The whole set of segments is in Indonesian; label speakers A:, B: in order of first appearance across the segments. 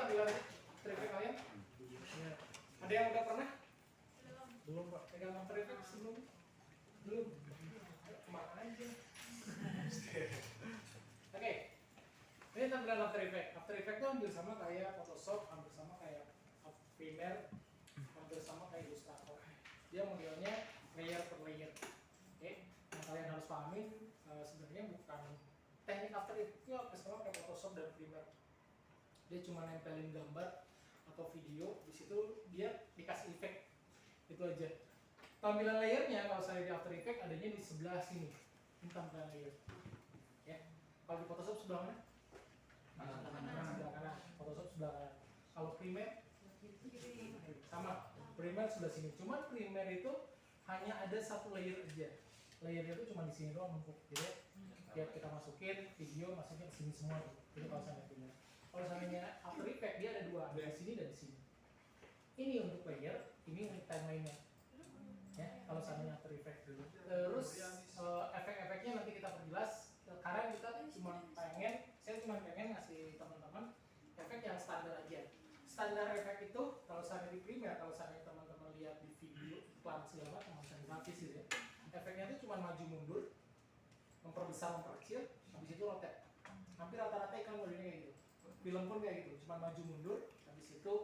A: tampilan After Effects kalian? Ya. Ada yang udah pernah? Belum Pak. Pegang After Effects belum? Kemana aja? Oke. Ini tampilan After Effects. After Effects tuh hampir sama kayak Photoshop, hampir sama kayak Premiere, hampir sama kayak Illustrator. Dia modelnya layer per layer. Oke. Yang kalian harus pahamin sebenarnya bukan teknik After Effects itu hampir sama kayak Photoshop dan Premiere. Dia cuma nempelin gambar atau video, di situ dia dikasih efek. Itu aja. Tampilan layernya kalau saya di After Effects adanya di sebelah sini. Ini tampilan layer. Ya. Kalau di Photoshop sebelah mana? Sebelah kanan. Photoshop sebelah kanan. Kalau Premiere sama. Premiere sebelah sini. Cuman Premiere itu hanya ada satu layer aja. Layernya itu cuma di sini doang numpuk. Jadi tiap kita masukin video masuknya ke sini semua. Jadi kalau saya Premiere. Kalau seandainya After Effects dia ada dua, ada di sini dan di sini. Ini untuk layer, ini untuk timeline-nya. Ya, kalau seandainya After Effects dulu. Terus efek-efeknya nanti kita perjelas. Sekarang kita saya cuma pengen ngasih teman-teman efek yang standar aja. Standar efek itu kalau seandainya di Premiere, kalau seandainya teman-teman lihat di video iklan segala macam grafis gitu ya. Efeknya itu cuma maju mundur, memperbesar, memperkecil, habis itu rotate. Hampir rata-rata iklan modelnya kayak gitu. Film pun kayak gitu, cuma maju mundur, habis itu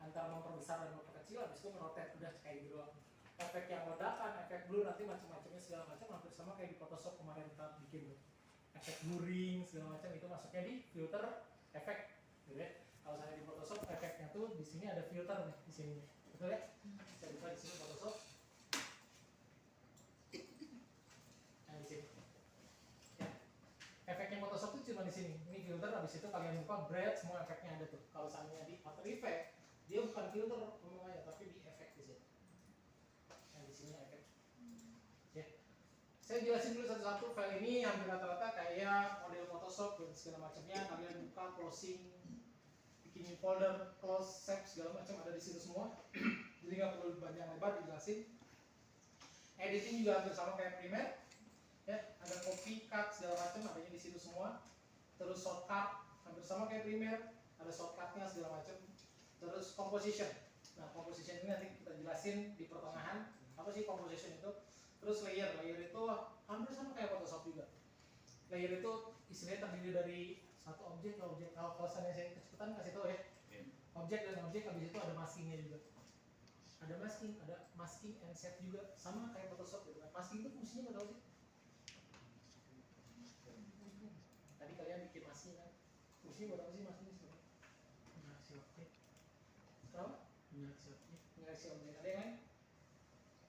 A: antara memperbesar dan memperkecil, habis itu merotate, udah kayak gitu doang. Efek yang ledakan, efek blur, nanti macam-macamnya segala macam hampir sama kayak di Photoshop kemarin kita bikin tuh. Efek blurring segala macam itu masuknya di filter efek, gitu ya. Kalau saya di Photoshop efeknya tuh di sini ada filter nih di sini, betul ya? Saya buka di sini Photoshop. Nah di sini. Ya. Efeknya Photoshop tuh cuma di sini. Ini filter, habis itu kalian buka bright, semua efeknya ada tuh. Kalau seandainya di After Effects dia bukan filter ngomongnya, tapi di efek di sini. Nah di sini efek. Ya. Saya jelasin dulu satu-satu. File ini hampir rata-rata kayak model Photoshop dan segala macamnya. Kalian buka, closing, bikin folder, close, save segala macam ada di situ semua. Jadi nggak perlu banyak lebar dijelasin. Editing juga hampir sama kayak Premiere. Ya, ada copy, cut segala macam adanya di situ semua. Terus shortcut hampir sama kayak Premiere, ada shortcutnya segala macam. Terus composition. Nah, composition ini nanti kita jelasin di pertengahan. Apa sih composition itu? Terus layer itu hampir sama kayak Photoshop juga. Layer itu istilahnya terdiri dari satu objek ke objek. Kalau saya kecepatan kasih tahu ya. Objek dan objek, habis itu ada maskingnya juga. Ada masking and set juga, sama kayak Photoshop gitu kan. Masking itu fungsinya apa sih? Tadi kalian bikin masking kan? Fungsinya buat apa sih masking sebenarnya? Menyeleksi objek. Kenapa? Menyeleksi objek. Ada yang lain?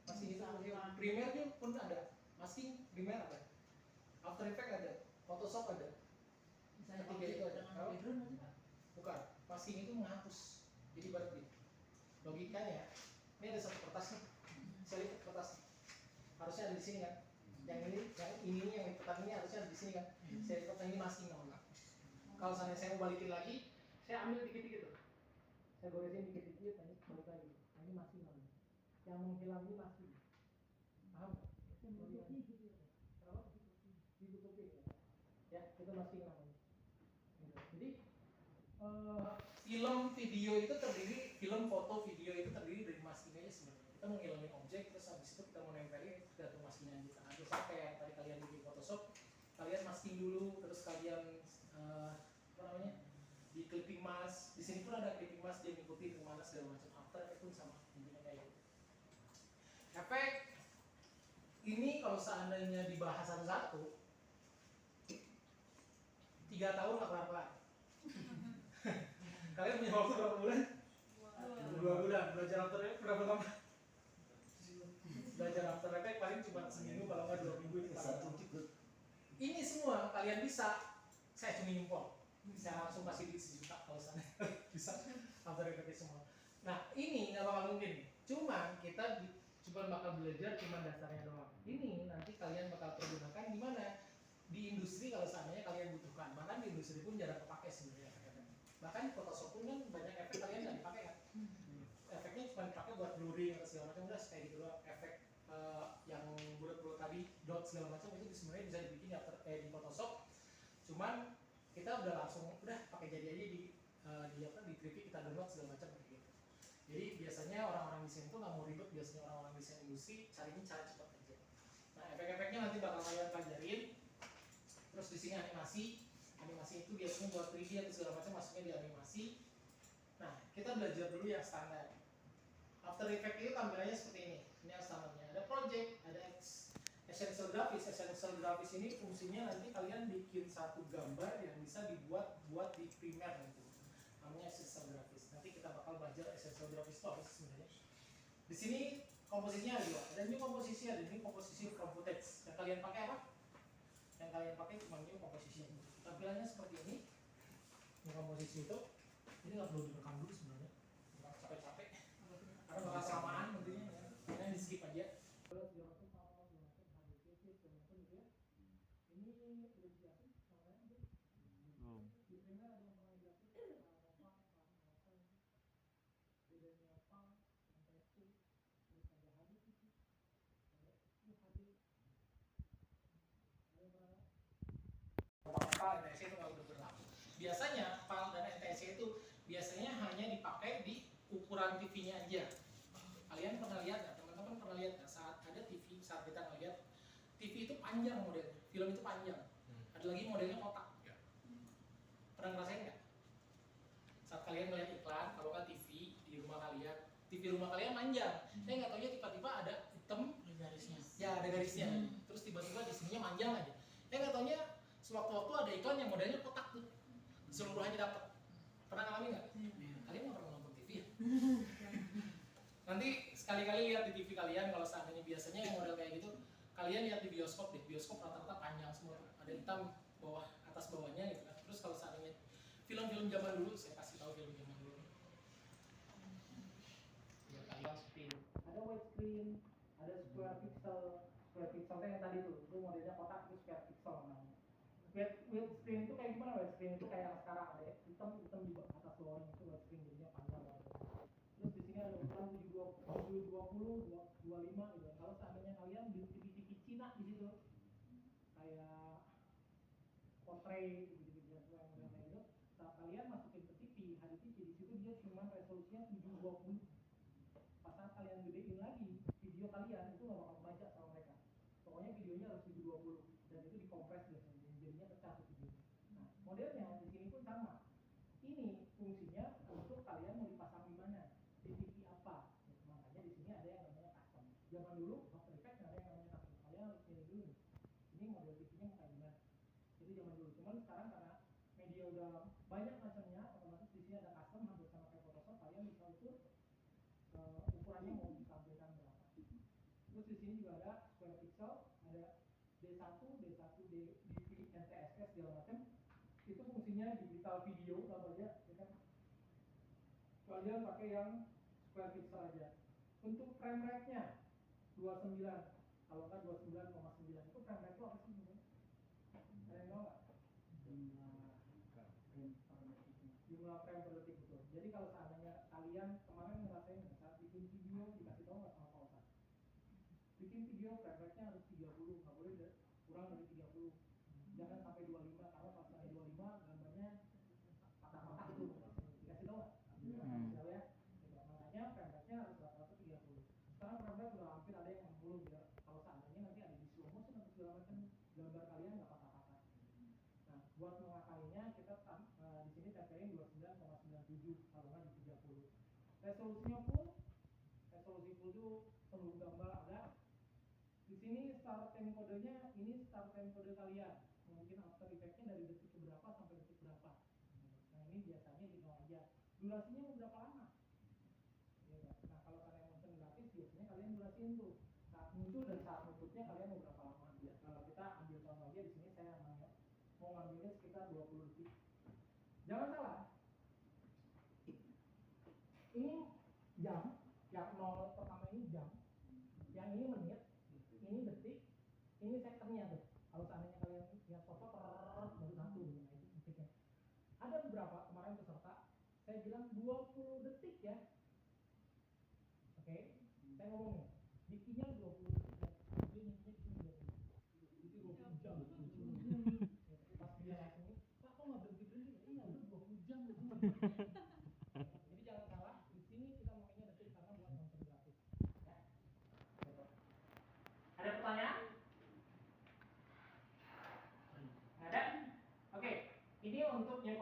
A: Masking itu Premiere pun ada. Masking Premiere ada. After Effects ada. Photoshop ada. Ketiga itu ada. Bukan. Masking itu menghapus. Jadi berarti logikanya ini ada satu kertas nih. Saya lihat kertas. Harusnya ada di sini kan? Yang di petan ini harusnya ada di sini kan? Saya lihat ini masking namanya. Kalau saya mau balikin lagi, saya ambil dikit-dikit tuh. Saya goresin dikit-dikit, ini balik lagi. Ini masking namanya. Yang menghilang ini masking. Paham? Kenapa? Ditutupi. Ya, itu masking namanya. Jadi film, foto, video itu terdiri dari masking aja sebenarnya. Kita mau ngilangin objek, terus habis itu kita mau nempelin, kita tuh masking aja. Nah, sama kayak tadi kalian di Photoshop, kalian masking dulu, terus kalian di clipping mask. Di sini pun ada clipping mask, dia ngikutin kemana segala macam. After itu sama, intinya kayak gitu. Efek ini kalau seandainya dibahas satu-satu, 3 tahun nggak kelar-kelar. Kalian punya waktu berapa bulan? 2 bulan. Belajar After Effects berapa lama? Belajar After Effects paling cuma seminggu, kalau nggak 2 minggu ini. Ini semua kalian bisa. Saya cuma nyumpol. Saya langsung kasih duit 1 juta kalau sana bisa After Effects semua. Nah ini nggak bakal mungkin. Cuma kita cuma bakal belajar cuma dasarnya doang. Ini nanti kalian bakal pergunakan di mana? Di industri kalau seandainya kalian butuhkan. Bahkan di industri pun jarang kepake sebenarnya efek-efek. Bahkan di Photoshop pun kan banyak efek kalian nggak dipakai kan? Efeknya cuma dipakai buat blurring atau segala macam, udah kayak gitu doang. Efek yang bulat-bulat tadi, dot segala macam itu sebenarnya bisa dibikin di Photoshop. Cuman kita udah langsung pakai jadi aja di segala macam kayak gitu. Jadi biasanya orang-orang desain itu nggak mau ribet, biasanya orang-orang desain industri carinya cara cepat aja. Nah efek-efeknya nanti bakal kalian pelajarin. Terus di sini animasi itu biasanya buat 3D atau segala macam masuknya di animasi. Nah kita belajar dulu yang standar. After Effects itu tampilannya seperti ini. Ini yang standarnya. Ada project, ada essential graphics. Essential graphics ini fungsinya nanti kalian bikin satu gambar yang bisa dibuat di Premiere nanti. Namanya essential graphics. Nanti kita bakal belajar essential graphics itu apa sih sebenarnya. Di sini komposisinya ada dua. Ada new komposisi, ada new komposisi from footage. Yang kalian pakai apa? Yang kalian pakai cuma new komposisi. Tampilannya seperti ini. New komposisi itu. Ini nggak perlu direkam dulu sebenarnya. Nggak capek-capek. Karena bakal kelamaan nantinya ya. Kalian di skip aja. Ini udah disiapin namanya di Premiere ada yang pernah digrafis bedanya apa MTSC terus ada HD TV ada UHD ada berapa NTSC itu nggak udah berlaku. Biasanya PAL dan NTSC itu biasanya hanya dipakai di ukuran TV-nya aja. Kalian pernah lihat nggak? Teman-teman pernah lihat nggak saat ada TV, saat kita ngeliat TV itu panjang modelnya, film itu panjang. Ada lagi modelnya kotak. Pernah ngerasain nggak? Saat kalian melihat iklan, kalau kan TV di rumah kalian, TV rumah kalian panjang. Saya nggak tahu ya tiba-tiba ada hitam, ada garisnya. Ya ada garisnya. Terus tiba-tiba di sininya panjang aja. Saya nggak tahunya sewaktu-waktu ada iklan yang modelnya kotak tuh, keseluruhannya dapat. Pernah ngalamin nggak? Kalian nggak pernah nonton TV ya? Nanti sekali-kali lihat di TV kalian kalau seandainya biasanya yang model kayak gitu, kalian lihat di bioskop deh. Bioskop rata-rata panjang semua, ada hitam bawah atas bawahnya gitu kan. Terus kalau seandainya film-film zaman dulu, saya kasih tahu film zaman dulu. Ya kalian screen. Ada widescreen, ada square pixel. Square pixel yang tadi tuh, itu modelnya kotak itu square pixel namanya. Widescreen itu kayak gimana? Widescreen itu kayak sekarang ada hitam di atas bawahnya itu widescreen jadinya panjang banget. Terus di sini ada ukuran 720, 25 gitu. Kalau seandainya kalian beli TV Cina di situ, kayak portrait gitu-gitu yang kayak gitu, saat kalian masukin ke TV, HDTV di situ dia cuma resolusinya 720. Pas saat kalian gedein lagi video kalian itu nggak bakal kebaca sama mereka. Pokoknya videonya harus 720 dan itu dikompres biasanya, jadinya pecah tuh video. Nah modelnya di sini pun sama. Ini fungsinya untuk kalian mau dipasang di mana, di TV apa. Makanya di sini ada yang namanya custom. Zaman dulu After Effects ada yang namanya custom. Kalian harus pilih dulu nih. Ini model TV-nya mau kayak gimana. Itu zaman dulu. Cuman sekarang karena media udah banyak macamnya, otomatis di sini ada custom hampir sama kayak Photoshop. Kalian bisa ukur ukurannya mau ditampilkan berapa. Terus di sini juga ada square pixel, ada D1, DV, NTSC segala macam. Itu fungsinya digital video apa aja, ya kan? Kalian pakai yang square pixel aja. Untuk frame rate-nya 29, kalau nggak 29,9 itu frame rate itu apa sih? Ada yang tahu nggak? Jumlah frame per detik betul. Jadi kalau seandainya kalian kemarin ngerasain saat bikin video dikasih tahu nggak sama Pak Ustaz? Bikin video frame rate-nya harus 30, nggak boleh kurang dari 30. Jangan sampai 25 karena pas sampai 25 gambarnya patah-patah itu. Dikasih tahu nggak? Tahu ya? Makanya frame rate-nya harus rata-rata 30. Sekarang frame rate udah hampir ada yang 60 biar kalau seandainya nanti ada di slow motion atau segala macam gambar kalian nggak patah-patah. Nah, buat mengakalinya kita di sini tempelin 29,97 kalau nggak di 30. Resolusinya full. Resolusi full itu seluruh gambar ada. Di sini start time kodenya, ini start time kode kalian. Mungkin After Effects-nya dari detik berapa sampai detik berapa. Nah, ini biasanya di nol aja. Durasinya mau berapa lama? Nah, kalau kalian motion grafis biasanya kalian durasiin tuh saat muncul dan saat nutupnya kalian mau berapa lama. Ya, kalau kita ambil contoh aja di sini saya mau ngambilnya sekitar 20 detik. Jangan salah. Ini jam, yang nol pertama ini jam, yang ini menit, ini detik, ini secondnya tuh. Kalau seandainya kalian lihat foto baru satu, nah itu detiknya. Ada beberapa kemarin peserta, saya bilang 20 detik ya. Oke, saya ngomong nih, bikinnya 20 detik ya. Dia nyanyinya di sini 20. Itu 20 jam. Pas dia langsung, Pak kok nggak berhenti? Iya udah 20 jam. Jadi jangan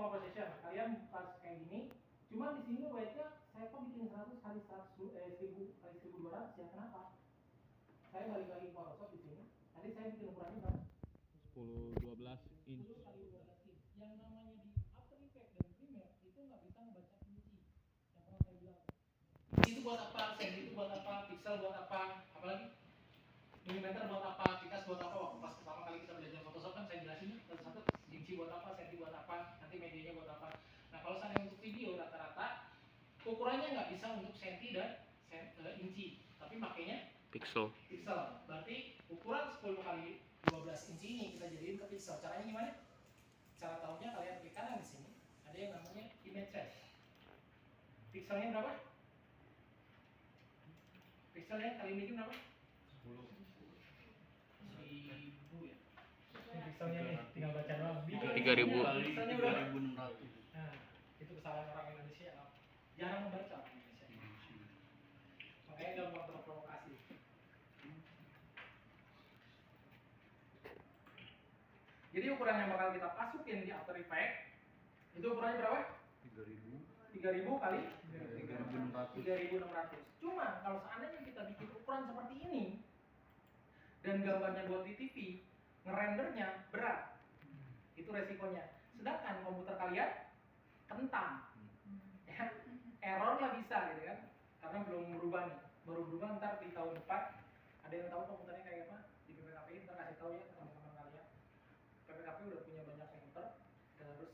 A: semua precision. Kalian pas kayak gini, cuma di sini weight-nya saya kok bikin 100 kali 100 1000 kali 1200 ya, kenapa? Saya balik lagi ke Photoshop di sini. Tadi saya bikin ukurannya berapa?
B: 10-12 inch.
A: 10 kali 12 inch. Yang namanya di After Effects dan Premiere itu nggak bisa ngebaca inci. Yang pernah saya bilang. Itu buat apa? Senti itu buat apa? Pixel buat apa? Apalagi? Milimeter buat apa? Pikas buat apa? Waktu pas pertama kali kita belajar Photoshop kan saya jelasin satu-satu. Inci buat apa? Senti buat apa? Nanti medianya buat apa? Nah kalau saya untuk video rata-rata ukurannya nggak bisa untuk senti dan inci, tapi makanya
B: Pixel.
A: pixel. Berarti ukuran 10 kali 12 inci ini kita jadiin ke pixel. Caranya gimana? Cara tahunya kalian klik kanan di sini. Ada yang namanya image size. Pixelnya berapa? Pixelnya kali ini berapa? 1000 ya. Pixelnya nih, tinggal baca doang.
B: 3000.
A: Pixelnya berapa? 3600. Nah, itu kesalahan orang Indonesia. Jarang membaca orang Indonesia. Makanya gampang terprovokasi. Jadi ukuran yang bakal kita masukin di After Effects itu ukurannya berapa? 3000 kali 3600. Cuma kalau seandainya kita bikin ukuran seperti ini dan gambarnya buat di TV, ngerendernya berat. Itu resikonya. Sedangkan komputer kalian kentang. Ya, error lah bisa gitu kan. Karena belum berubah nih. Baru berubah ntar di tahun depan. Ada yang tahu komputernya kayak apa? Di PPKP ntar kasih tahu ya teman-teman kalian. PPKP udah punya banyak komputer, terus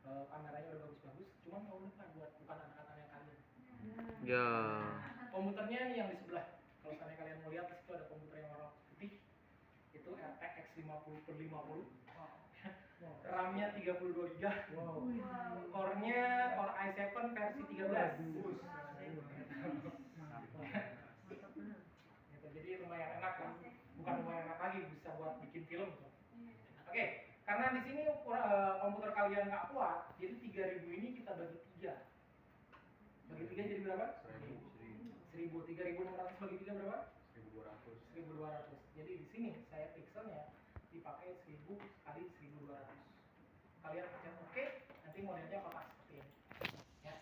A: kameranya udah bagus-bagus, cuman tahun depan bukan anak-anaknya kalian.
B: Ya.
A: Komputernya nih yang di sebelah. Kalau misalnya kalian mau lihat, di situ ada komputer yang warna putih. Itu RTX 50/50. RAM-nya 32 GB. Core-nya Core i7 versi 13. Gitu, jadi lumayan enak lah. Bukan lumayan enak lagi, bisa buat bikin film. Oke, karena di sini komputer kalian nggak kuat, jadi 3000 ini kita bagi 3. Bagi 3 jadi berapa? 1000. 3600 bagi 3 berapa? 1200. 1200. Jadi di sini saya pixelnya dipakai 1000 kali 1200. Kalian pencet oke, nanti modelnya kotak.